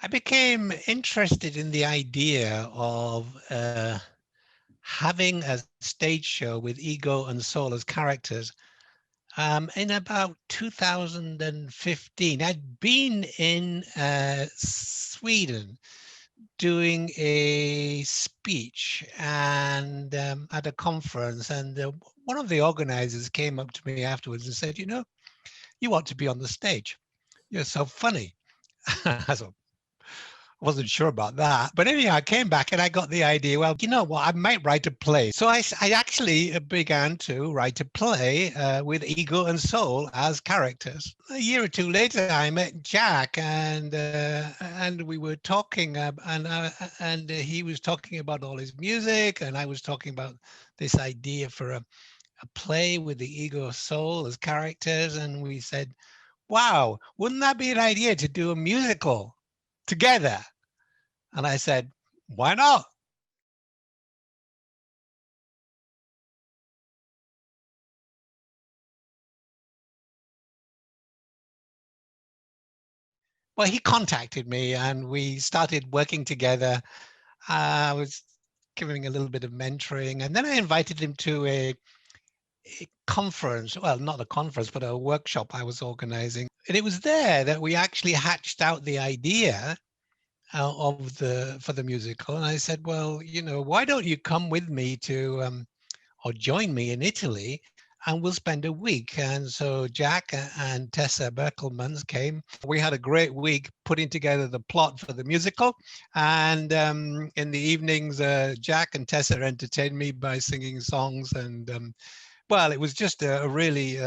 I became interested in the idea of having a stage show with ego and soul as characters in about 2015. I'd been in Sweden doing a speech and at a conference, and one of the organizers came up to me afterwards and said, you ought to be on the stage. You're so funny. I thought, wasn't sure about that. But anyhow, I came back and I got the idea, well, you know what, I might write a play. So I actually began to write a play with ego and soul as characters. A year or two later, I met Jack and we were talking and he was talking about all his music and I was talking about this idea for a play with the ego soul as characters. And we said, wow, wouldn't that be an idea to do a musical together? And I said, why not? Well, he contacted me and we started working together. I was giving a little bit of mentoring and then I invited him to a conference. Well, not a conference, but a workshop I was organizing. And it was there that we actually hatched out the idea for the musical. And I said, well, why don't you come with me to or join me in Italy and we'll spend a week. And so Jack and Tessa Berkelmans came. We had a great week putting together the plot for the musical. And in the evenings, Jack and Tessa entertained me by singing songs. And well, it was just a really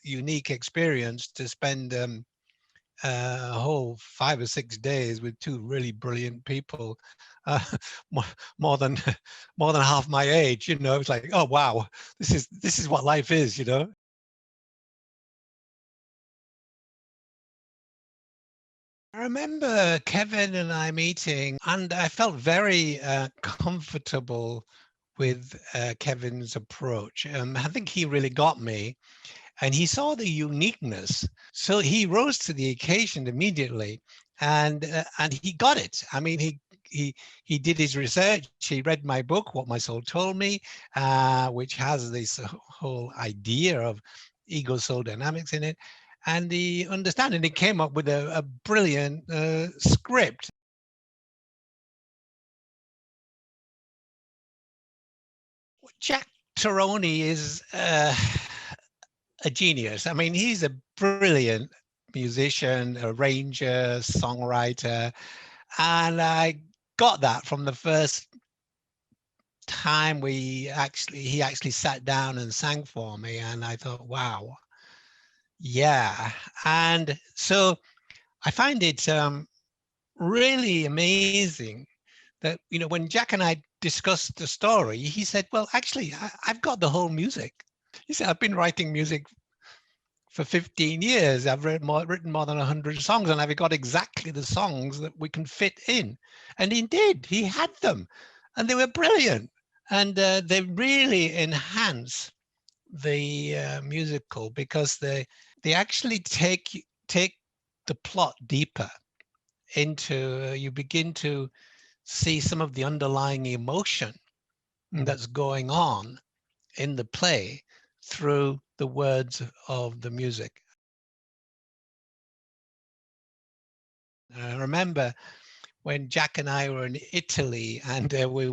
unique experience to spend a whole 5 or 6 days with two really brilliant people, uh, more, more than more than half my age. It's like, oh wow, this is what life is. I remember Kevin and I meeting, and I felt very comfortable with Kevin's approach. I think he really got me. And he saw the uniqueness, so he rose to the occasion immediately, and he got it. I mean, he did his research. He read my book, What My Soul Told Me, which has this whole idea of ego soul dynamics in it, and he understand. And he came up with a brilliant script. Jack Tyrone is a genius. I mean, he's a brilliant musician, arranger, songwriter, and I got that from the first time he actually sat down and sang for me, and I thought, wow, yeah. And so I find it really amazing that when Jack and I discussed the story, he said, well, actually, I've got the whole music. He said, I've been writing music for 15 years. I've written more than 100 songs, and I've got exactly the songs that we can fit in. And he did. He had them, and they were brilliant. And they really enhance the musical because they actually take the plot deeper into. You begin to see some of the underlying emotion that's going on in the play through the words of the music. I remember when Jack and I were in Italy and we,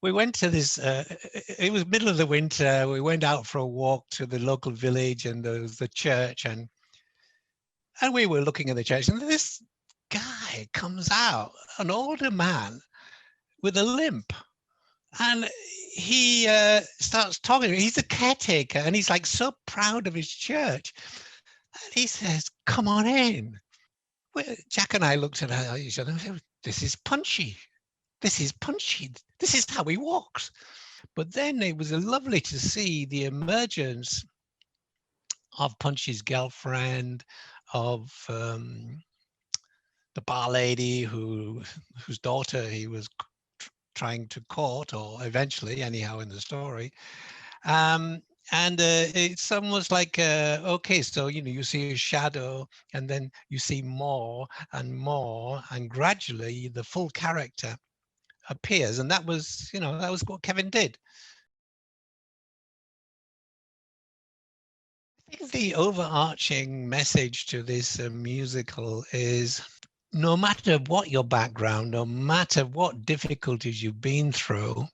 we went to this, it was middle of the winter. We went out for a walk to the local village and there was the church and we were looking at the church and this guy comes out, an older man with a limp. And he starts talking. He's a caretaker and he's like so proud of his church. And he says, come on in. Well, Jack and I looked at each other and said, this is Punchy. This is Punchy. This is how he walks. But then it was lovely to see the emergence of Punchy's girlfriend, of the bar lady whose daughter he was trying to court, or eventually, anyhow, in the story. And it's almost like, okay, so, you see a shadow, and then you see more and more, and gradually the full character appears. And that was, that was what Kevin did. I think the overarching message to this musical is, no matter what your background, no matter what difficulties you've been through,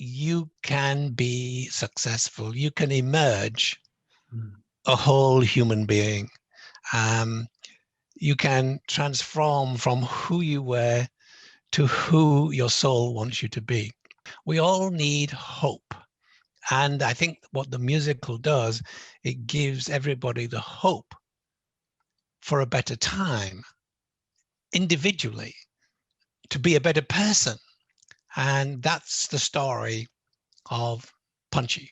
you can be successful. You can emerge a whole human being. You can transform from who you were to who your soul wants you to be. We all need hope. And I think what the musical does, it gives everybody the hope for a better time, individually, to be a better person. And that's the story of Punchy.